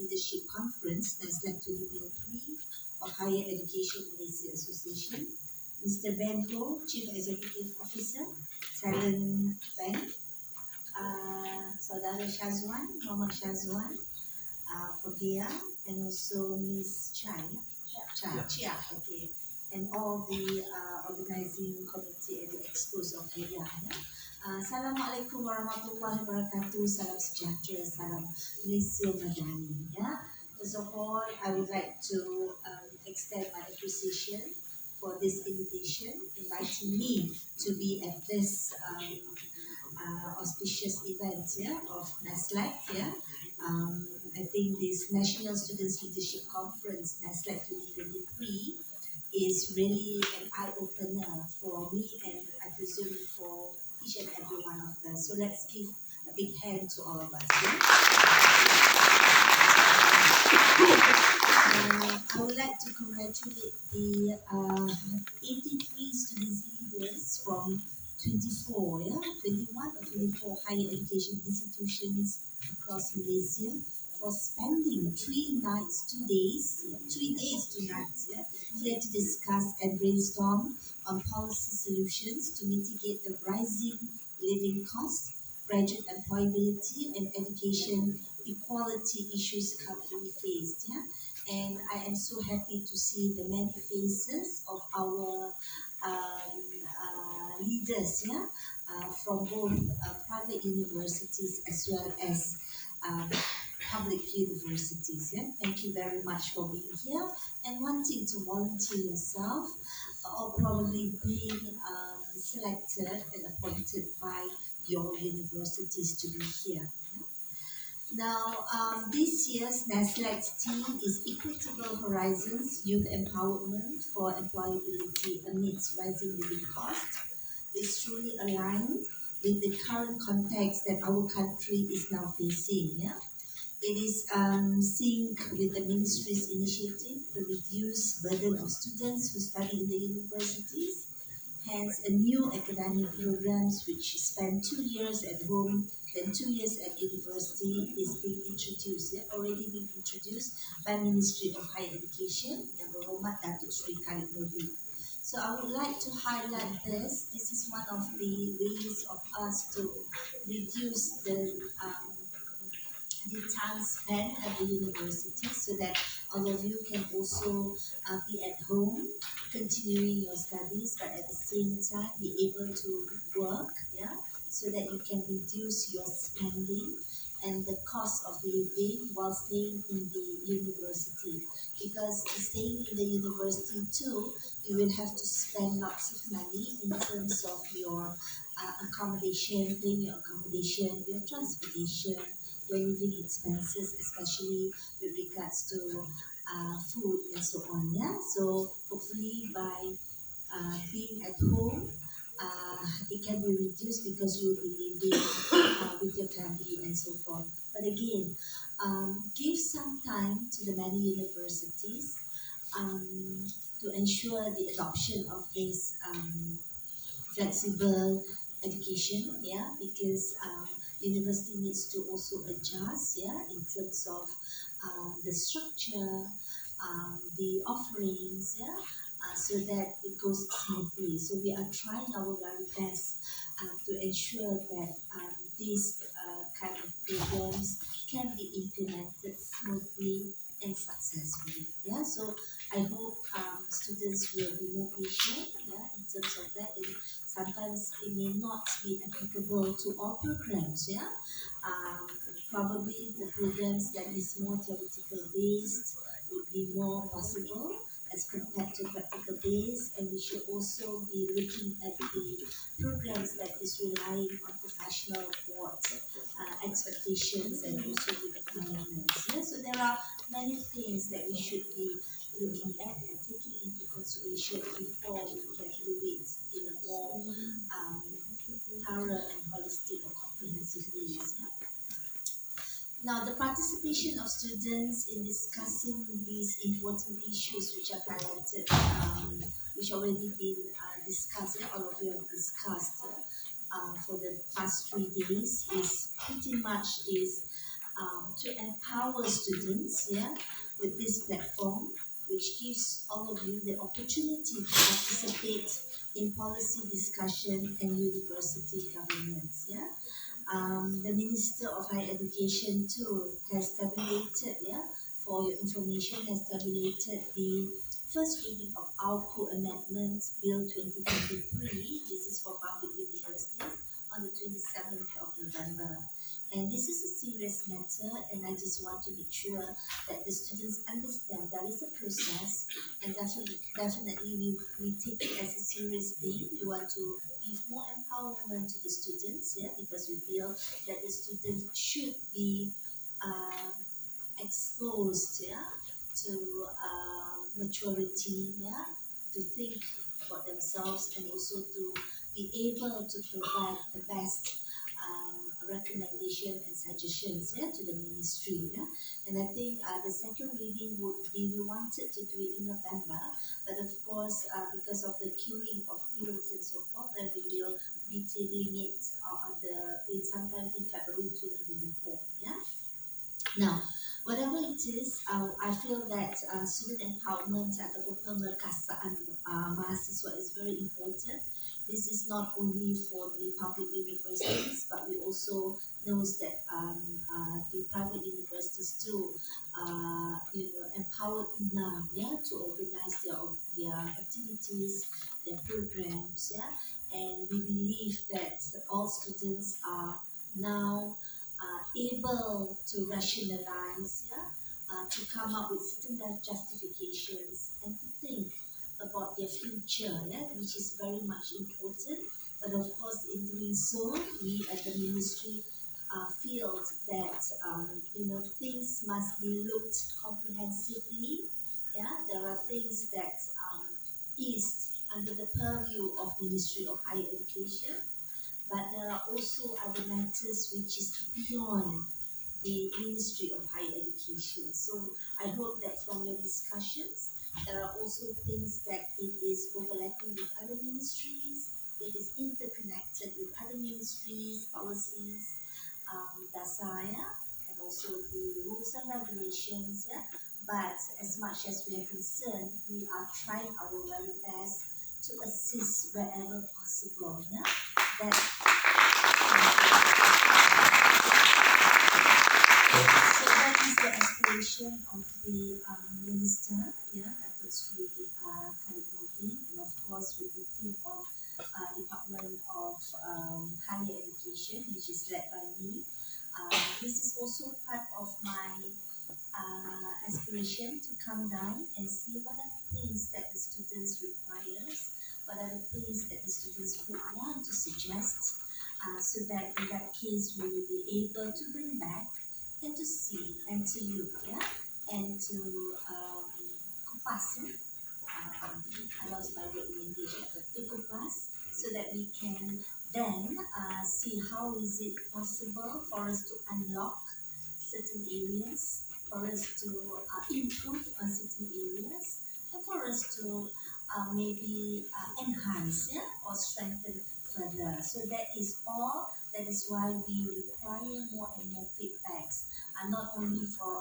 Leadership Conference, NaSLeC 2023 of Higher Education Malaysia Association, Mr. Ben Ho, Chief Executive Officer, Talent Bank, Saudara Shazwan, Muhammad Shazwan from here, and also Ms. Chia, okay, and all the organizing committee and the expos of HEYS. Assalamualaikum warahmatullahi wabarakatuh. Salam sejahtera, salam Malaysia Madani. First of all, I would like to extend my appreciation for this invitation, inviting me to be at this auspicious event of NaSLeC. I think this National Students Leadership Conference, NaSLeC 2023, is really an eye-opener for me and I presume for each and every one of us. So let's give a big hand to all of us. I would like to congratulate the 83 student leaders from 21 or 24 higher education institutions across Malaysia for spending 3 nights, 2 days, 3 days, 2 nights here to discuss and brainstorm on policy solutions to mitigate the rising living costs, graduate employability, and education equality issues currently faced. And I am so happy to see the many faces of our leaders from both private universities as well as public universities. Thank you very much for being here and wanting to volunteer yourself or probably being selected and appointed by your universities to be here. Now, this year's NaSLeC's theme is Equitable Horizons Youth Empowerment for Employability Amidst Rising Living Costs. It's truly aligned with the current context that our country is now facing. It is synced with the ministry's initiative to reduce burden of students who study in the universities. Hence, a new academic programs which spend 2 years at home, then 2 years at university is being introduced, already being introduced by Ministry of Higher Education, Yang Berhormat Datuk Sri Khalid Nordin. So I would like to highlight this. This is one of the ways of us to reduce the time spent at the university so that all of you can also be at home continuing your studies, but at the same time be able to work, so that you can reduce your spending and the cost of living while staying in the university. Because staying in the university too, you will have to spend lots of money in terms of your accommodation, paying your accommodation, your transportation, your living expenses, especially with regards to food and so on. So hopefully by being at home, it can be reduced because you will be living with your family and so forth. But again, give some time to the many universities to ensure the adoption of this flexible education, because university needs to also adjust, in terms of the structure, the offerings, so that it goes smoothly. So we are trying our very best to ensure that these kind of programs can be implemented smoothly and successfully. So I hope students will be more patient, in terms of that. And sometimes it may not be applicable to all programs. Probably the programs that is more theoretical based would be more possible as compared to practical based, and we should also be looking at the programs that is relying on professional board expectations and also requirements. So there are many things that we should be looking at and taking into consideration before we can do it in a more thorough and holistic or comprehensive ways. Now, the participation of students in discussing these important issues which are highlighted, which already been discussed, all of you have discussed for the past 3 days, is pretty much to empower students, yeah, with this platform, which gives all of you the opportunity to participate in policy discussion and university governance. Yeah, the Minister of Higher Education too has tabulated, yeah, for your information, has tabulated the first reading of AUKU Amendments Bill 2023. This is for public universities on the 27th of November. And this is a serious matter, and I just want to make sure that the students understand there is a process, and definitely we take it as a serious thing. We want to give more empowerment to the students, yeah, because we feel that the students should be um, exposed, yeah, to maturity, yeah, to think about themselves and also to be able to provide the best recommendation and suggestions, yeah, to the ministry, yeah. And I think the second reading would be, we wanted to do it in November, but of course because of the queuing of bills and so forth, then we will be tabling it on in sometime in February 2024, yeah. Now, whatever it is, I feel that student empowerment ataupun pemerkasaan mahasiswa is very important. This is not only for the public universities, but we also knows that the private universities too, empowered enough, yeah, to organize their activities, their programs, yeah, and we believe that all students are now able to rationalize, yeah, to come up with certain justifications and to think about their future, yeah, which is very much important. But of course, in doing so, we at the ministry feel that things must be looked comprehensively. Yeah, there are things that is under the purview of Ministry of Higher Education, but there are also other matters which is beyond the Ministry of Higher Education. So I hope that from your discussions, there are also things that it is overlapping with other ministries, it is interconnected with other ministries, policies, dasaya, and also the rules and regulations. Yeah? But as much as we are concerned, we are trying our very best to assist wherever possible. Yeah? That So that is the aspiration of the minister, yeah, Datuk Sri Khalid, and of course with the team of Department of Higher Education, which is led by me. This is also part of my aspiration to come down and see what are the things that the students requires, what are the things that the students would want to suggest, so that in that case we will be able to bring back and to see and to look, yeah, and to kupas, I lost my word in English, to kupas, so that we can then see how is it possible for us to unlock certain areas, for us to improve on certain areas, and for us to maybe enhance, yeah, or strengthen further. So that is all. That is why we require more and more feedbacks, not only from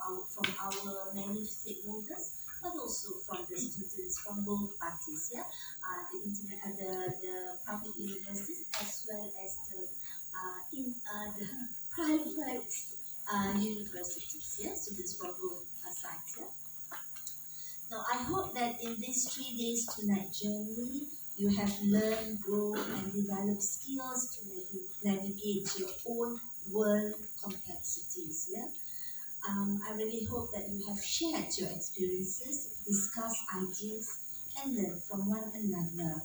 our many stakeholders, but also from the students from both parties, yeah, the public universities as well as the private universities, yeah, students from both sides, yeah. Now, I hope that in these 3 days tonight journey, you have learned, grown, and developed skills to navigate your own world complexities. Yeah, I really hope that you have shared your experiences, discussed ideas, and learned from one another.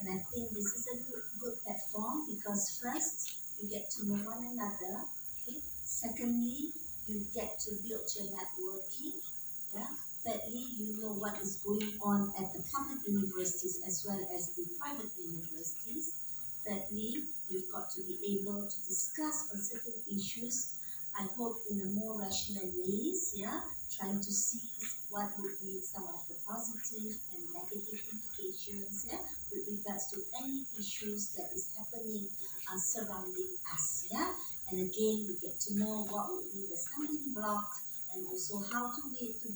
And I think this is a good platform because first, you get to know one another. Okay. Secondly, you get to build your networking. Yeah. Thirdly, you know what is going on at the public universities as well as the private universities. Thirdly, you've got to be able to discuss on certain issues, I hope in a more rational ways, yeah, trying to see what would be some of the positive and negative implications, yeah, with regards to any issues that is happening surrounding us, yeah. And again, we get to know what would be the stumbling and also how to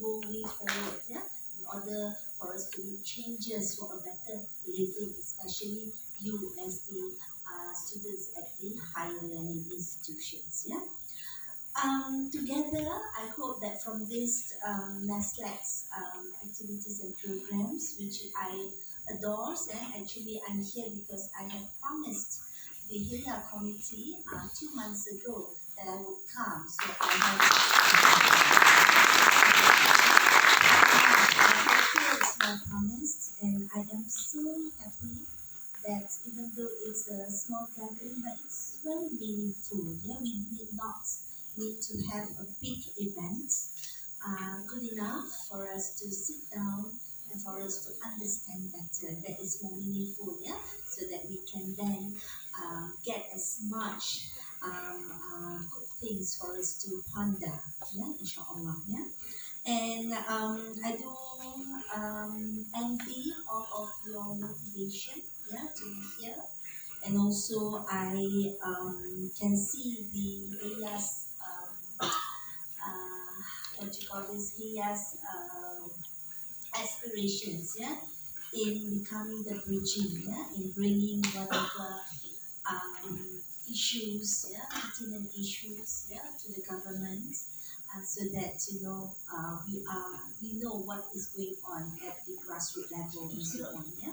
go way forward, yeah, in order for us to make changes for a better living, especially you as the students at the higher learning institutions, yeah. Together, I hope that from this NaSLeC activities and programs, which I adore, and actually I'm here because I have promised the HEYS committee 2 months ago that I would come. So I fulfilled my promise, and I am so happy that even though it's a small gathering, but it's very meaningful. Yeah, we did not need to have a big event. Good enough for us to sit down and for us to understand better. That is more meaningful, yeah, so that we can then get as much good things for us to ponder, yeah, inshallah, yeah. And I do envy all of your motivation, yeah, to be here. And also I can see the HEYS, what you call this, HEYS aspirations, yeah, in becoming the bridging, yeah, in bringing whatever issues, yeah, pertinent issues, yeah, to the government, so that we know what is going on at the grassroots level and so on, yeah.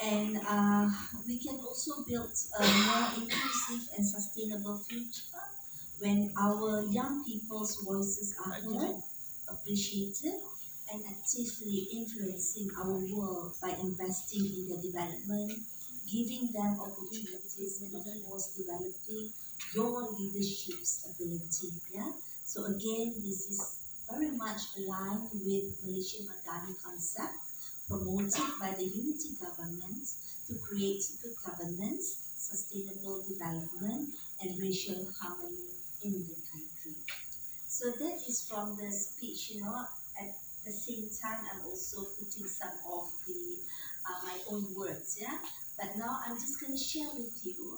And we can also build a more inclusive and sustainable future when our young people's voices are heard, appreciated, and actively influencing our world by investing in their development, giving them opportunities, and of course developing your leadership's ability. Yeah. So again, this is very much aligned with Malaysian Madani concept promoted by the unity government to create good governance, sustainable development, and racial harmony in the country. So that is from the speech, at the same time I'm also putting some of the my own words, yeah. But now I'm just going to share with you,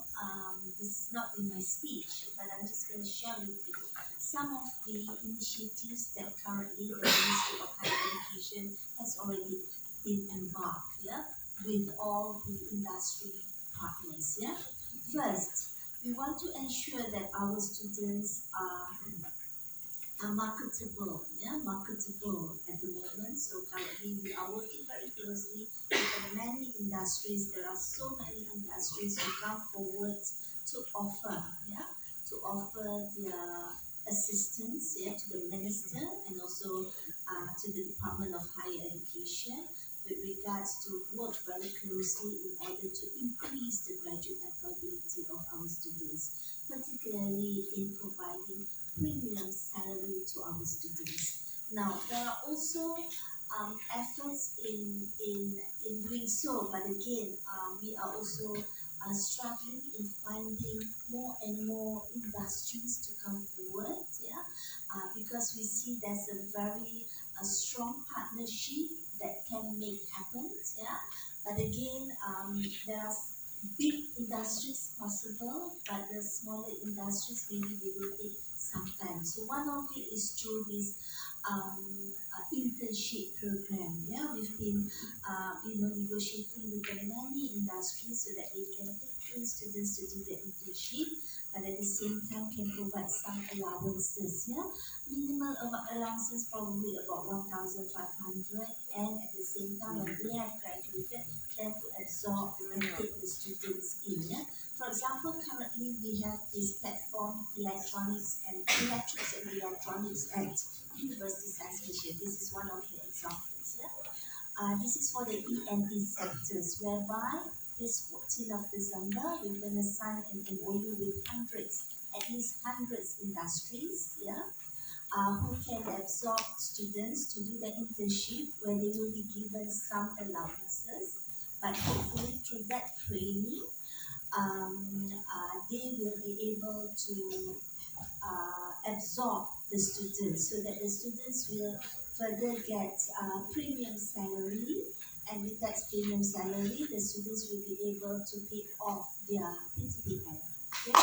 this is not in my speech, but I'm just going to share with you some of the initiatives that currently the Ministry of Higher Education has already been embarked, yeah, with all the industry partners, yeah. First, we want to ensure that our students are marketable, yeah, marketable at the moment. So currently we are working very closely with many industries. There are so many industries who come forward to offer, yeah, to offer their assistance, yeah, to the minister and also to the Department of Higher Education with regards to work very closely in order to increase the graduate employability of our students, particularly in providing premium salary to our students. Now, there are also efforts in doing so, but again, we are also struggling in finding more and more industries to come forward, yeah, because we see there's a very strong partnership that can make happen, yeah. But again, there are big industries possible, but the smaller industries maybe they will take some time. So one of it is through this internship program. Yeah, we've been negotiating with the many industries so that they can take in students to do the internship, but at the same time can provide some allowances. Yeah, minimal allowances probably about 1,500, and at the same time when they have graduated, then to absorb and take the students in. Yeah? For example, currently we have this platform, Electronics and Electronics at University Science Malaysia. This is one of the examples. Yeah? This is for the E&D sectors, whereby this 14th of December, we're going to sign an MOU with at least hundreds industries, yeah, who can absorb students to do the internship where they will be given some allowances, but hopefully through that training, they will be able to absorb the students so that the students will further get premium salary, and with that premium salary, the students will be able to pay off their PTPN. Yeah?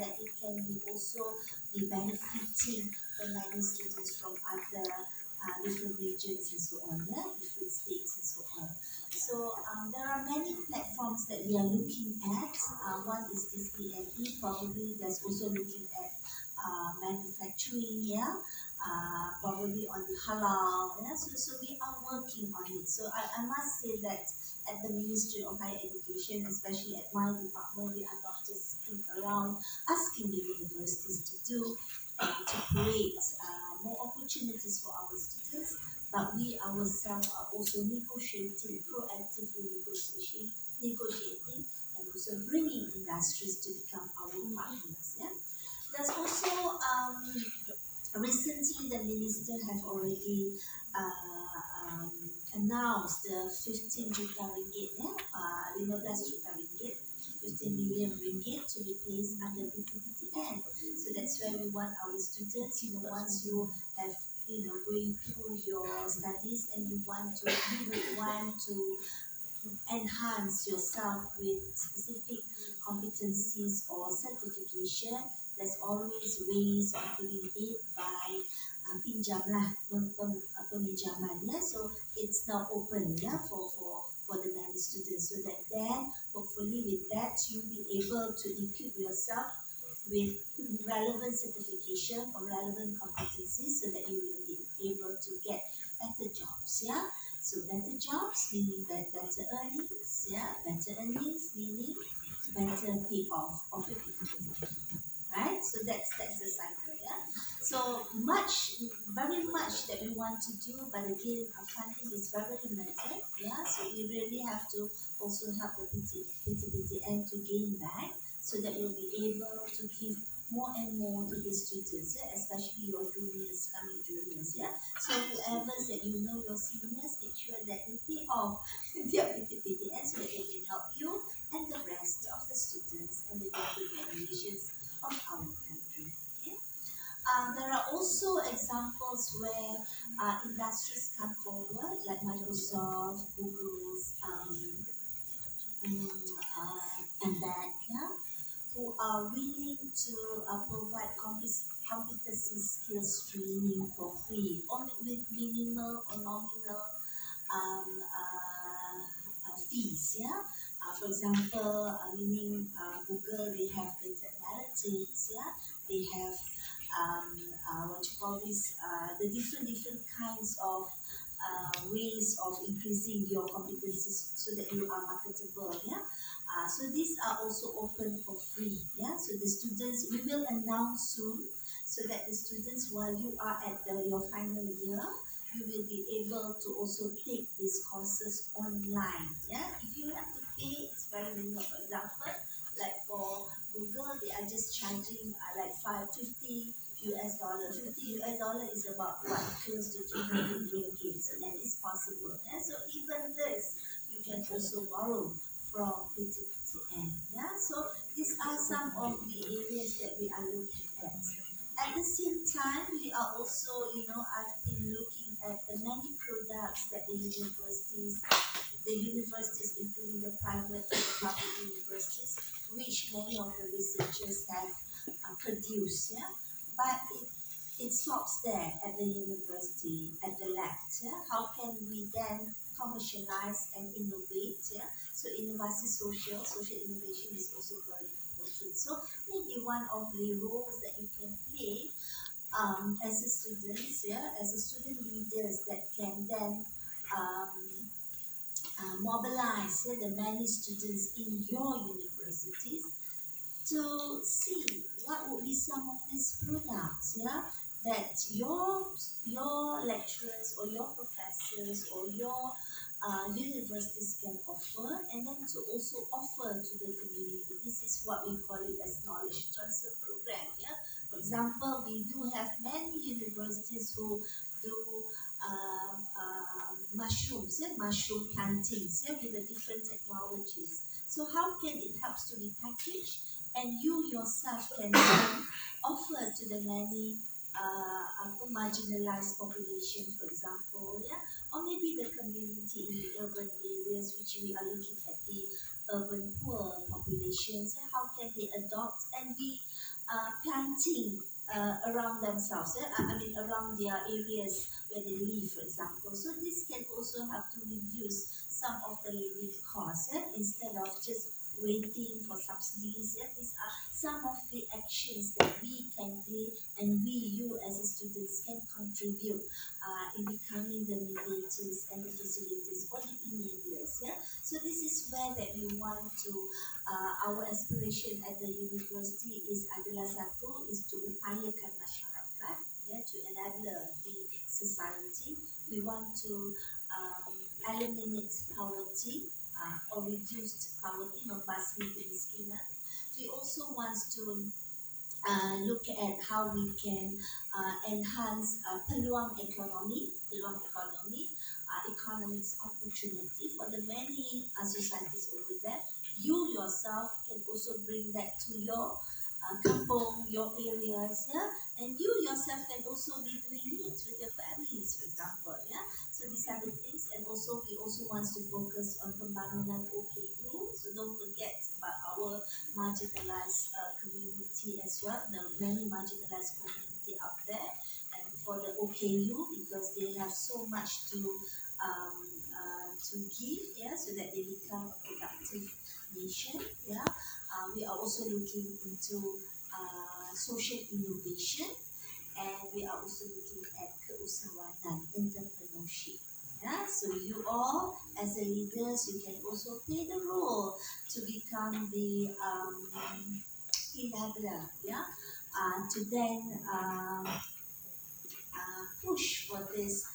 that it can be also be benefiting the many students from other different regions and so on, yeah, different states and so on. So there are many platforms that we are looking at. One is this DNE, probably there's also looking at manufacturing, yeah, probably on the halal, yeah. So we are working on it. So I must say that at the Ministry of Higher Education, especially at my department, we are not just sitting around asking the universities to do to create more opportunities for our students, but we ourselves are also negotiating, proactively negotiating, and also bringing industries to become our partners. Yeah? There's also recently the minister have already announced the 15 juta ringgit, yeah? 15 juta ringgit, 15 million ringgit to be placed under PTPTN. So that's where we want our students, once you have, going through your studies and you would want to enhance yourself with specific competencies or certification, there's always ways of doing it by pinjam lah, peminjaman, yeah. So it's now open, yeah, for the many students, so that then hopefully with that you'll be able to equip yourself with relevant certification or relevant competencies, so that you will be able to get better jobs, yeah. So better jobs meaning better earnings, yeah. Better earnings meaning better payoff of your activity, right? So that's the cycle, yeah. So very much that we want to do, but again, our funding is very limited, yeah. So we really have to also help the PTPTN to gain back, so that we'll be able to give more and more to the students, yeah? Especially your coming juniors, yeah. So whoever that your seniors, make sure that they pay off their PTPTN so that they can help you and the rest of the students and the younger generations of our country. Okay? There are also examples where industries come forward, like Microsoft, Google's, and that, yeah, who are willing to provide competency skills training for free, or with minimal or nominal fees, yeah. For example, meaning Google, they have data analytics, yeah. They have what you call this, the different kinds of ways of increasing your competencies so that you are marketable, yeah. So these are also open for free, yeah. So the students, we will announce soon, so that the students, while you are at your final year, you will be able to also take these courses online, yeah. If you have to pay, it's very minimal. For example, like for Google, they are just charging like $50 US. $50 is about what, close to 300 ringgit. So that is possible. Yeah? So even this, you can also borrow from PTPTN. Yeah? So these are some of the areas that we are looking at. At the same time, we are also, I've been looking at the many products that the universities, including the private and the public universities, which many of the researchers have produced, yeah. But it stops there at the university, at the lab, yeah. How can we then commercialize and innovate, yeah? So social innovation is also very important. So maybe one of the roles that you can play as a student, yeah, as a student leaders, that can then mobilize, yeah, the many students in your universities to see what would be some of these products, yeah, that your lecturers or your professors or your universities can offer, and then to also offer to the community. This is what we call it as knowledge transfer program. Yeah, for example, we do have many universities who do mushrooms, yeah, mushroom plantings, yeah, with the different technologies. So how can it helps to be packaged, and you yourself can then offer to the many marginalized population, for example, yeah, or maybe the community in the urban areas, which we are looking at the urban poor populations. Yeah? How can they adopt and be planting around themselves, I mean around their areas where they live, for example. So this can also help to reduce some of the living costs, instead of just waiting for subsidies. These are some of the actions that we can play, and you as a students can contribute in becoming the mediators and the facilitators or the enablers. So this is where that we want to, our aspiration at the university is adalah satu, is to upayakan masyarakat, to enable the society. We want to eliminate poverty or reduce poverty, membasmi kemiskinan. We also want to look at how we can enhance peluang economic economics opportunity for the many societies over there. You yourself can also bring that to your kampung, your areas, and you yourself can also be doing it with your families, for example, So these are the things, and also we also want to focus on pembangunan OKU. So don't forget about our marginalized community as well, the many marginalized community out there, and for the OKU, because they have so much to give, so that they become a productive nation. We are also looking into social innovation, and we are also looking at keusahawanan, entrepreneurship. So you all, as a leaders, you can also play the role to become the enabler, to then push for this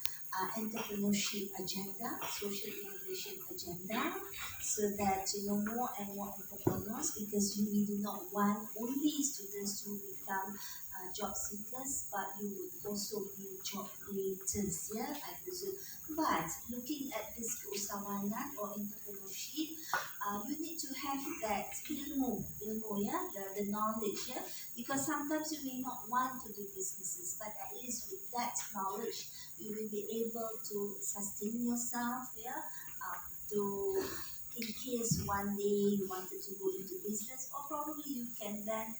entrepreneurship agenda, social innovation agenda, so that more and more entrepreneurs, because we do not want only students to become job seekers, but you would also be job creators, I presume. But looking at this keusahawanan or entrepreneurship, you need to have that ilmu, the knowledge, because sometimes you may not want to do businesses, but at least with that knowledge, you will be able to sustain yourself, to, in case one day you wanted to go into business, or probably you can then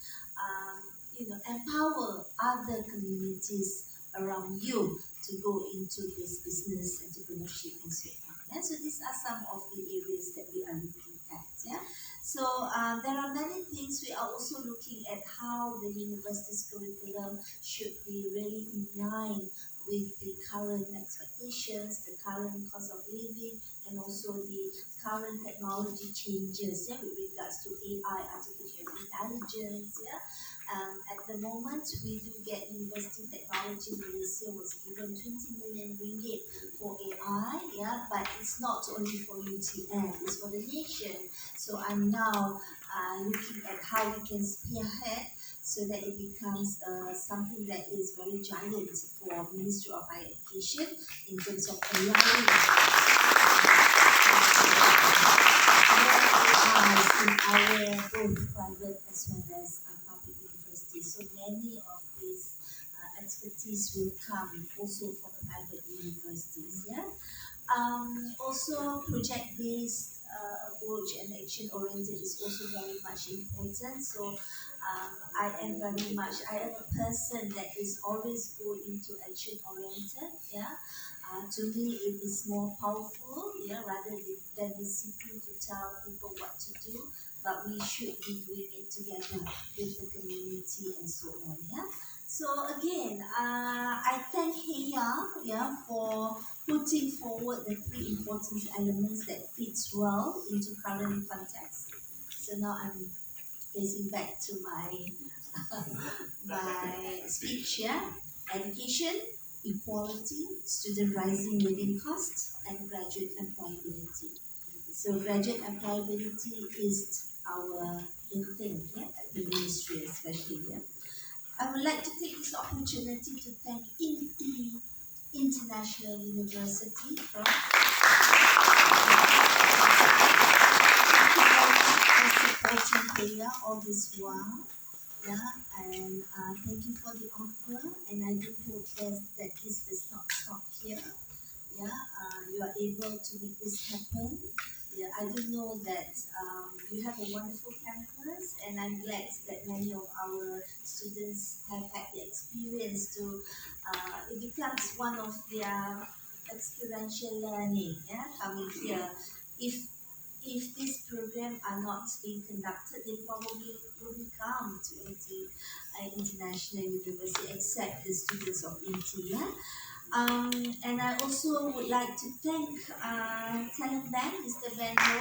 empower other communities around you to go into this business entrepreneurship and so on. So these are some of the areas that we are looking at. So there are many things. We are also looking at how the university's curriculum should be really in line with the current expectations, the current cost of living, and also the current technology changes, with regards to AI, artificial intelligence. At the moment, we do get University Technology Malaysia was given 20 million ringgit for AI, but it's not only for UTM, it's for the nation. So I'm now looking at how we can spearhead so that it becomes something that is very giant for Ministry of Higher Education in terms of allowing in our both private as well as public universities. So many of these expertise will come also from private universities. Also, project-based approach and action-oriented is also very much important. So I am a person that is always go into action-oriented. To me, it is more powerful, rather than be seeking to tell people what to do, but we should be doing it together with the community and so on. So again, I thank HEYS, for putting forward the three important elements that fits well into current context. So now I'm facing back to my my speech. Education, equality, student rising living costs, and graduate employability. So graduate employability is our thing, at the ministry especially. I would like to take this opportunity to thank Tinggi International University, Prof, for supporting HEYS all this while. And thank you for the offer, and I do hope that this does not stop here. You are able to make this happen. Yeah, I do know that you have a wonderful campus, and I'm glad that many of our students have had the experience to. It becomes one of their experiential learning. Yeah, coming here. If if these programs are not being conducted, they probably wouldn't come to International University except the students of INTI. Yeah? And I also would like to thank Talent Bank, Mr. Ben Ho,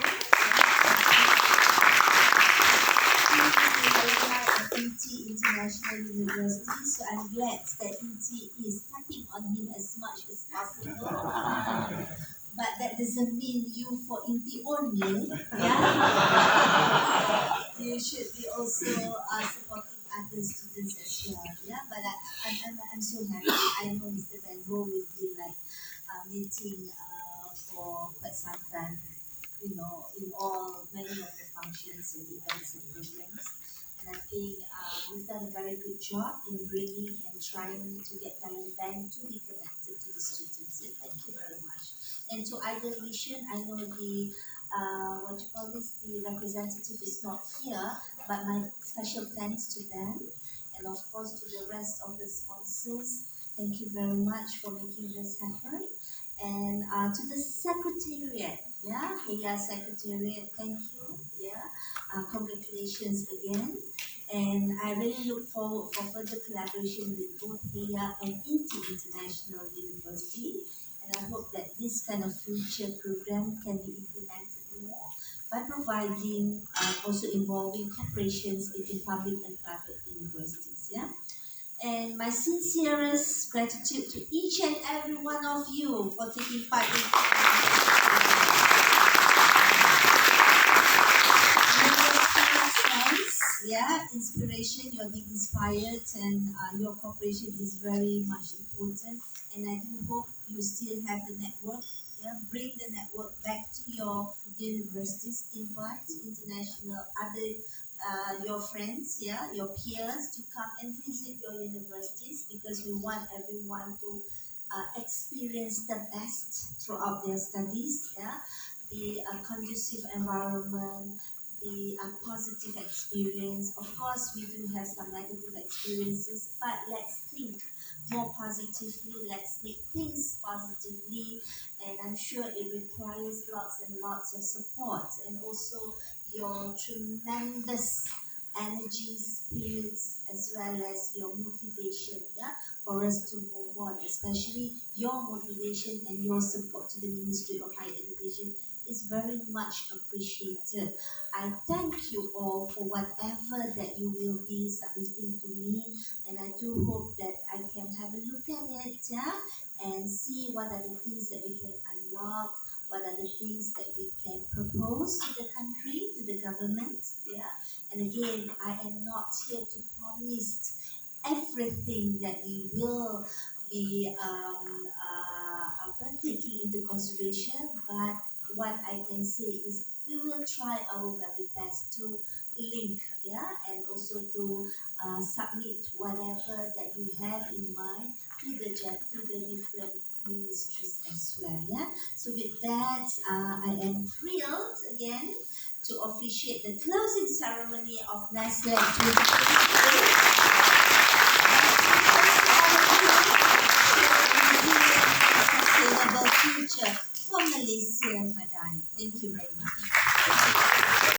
of INTI International University. So I'm glad that INTI is tapping on him as much as possible. But that doesn't mean you for INTI only. Yeah, you should be also supporting other students as well. Yeah, but I'm so happy. I know Mr. Van Gogh will be like meeting for quite some time, in all many of the functions and events and programs. And I think we've done a very good job in bringing and trying to get Talent Bank to be connected to the students. So thank you very much. And to either vision, I know the the representative is not here, but my special thanks to them, and of course to the rest of the sponsors. Thank you very much for making this happen, and to the secretariat, yeah, HEYS secretariat, thank you, yeah, congratulations again. And I really look forward for further collaboration with both HEYA and INTI International University. And I hope that this kind of future program can be implemented more by providing also involving corporations between public and private universities. Yeah. And my sincerest gratitude to each and every one of you for taking part in yeah, inspiration, you're being inspired, and your cooperation is very much important. And I do hope you still have the network. Yeah, bring the network back to your universities, invite international other your friends, yeah, your peers to come and visit your universities, because we want everyone to experience the best throughout their studies. Yeah, the conducive environment, the positive experience. Of course, we do have some negative experiences, but let's think more positively. Let's make things positively, and I'm sure it requires lots and lots of support, and also your tremendous energy, spirits, as well as your motivation, yeah, for us to move on, especially your motivation and your support to the Ministry of Higher Education is very much appreciated. I thank you all for whatever that you will be submitting to me, and I do hope that I can have a look at it, yeah, and see what are the things that we can unlock, what are the things that we can propose to the country, to the government, yeah. And again, I am not here to promise everything that we will be taking into consideration, but what I can say is we will try our very best to link, yeah, and also to submit whatever that you have in mind to the different ministries as well, yeah. So with that, I am thrilled again to officiate the closing ceremony of NaSLeC 2023. Sustainable future for Malaysia, Madani. Thank you very much.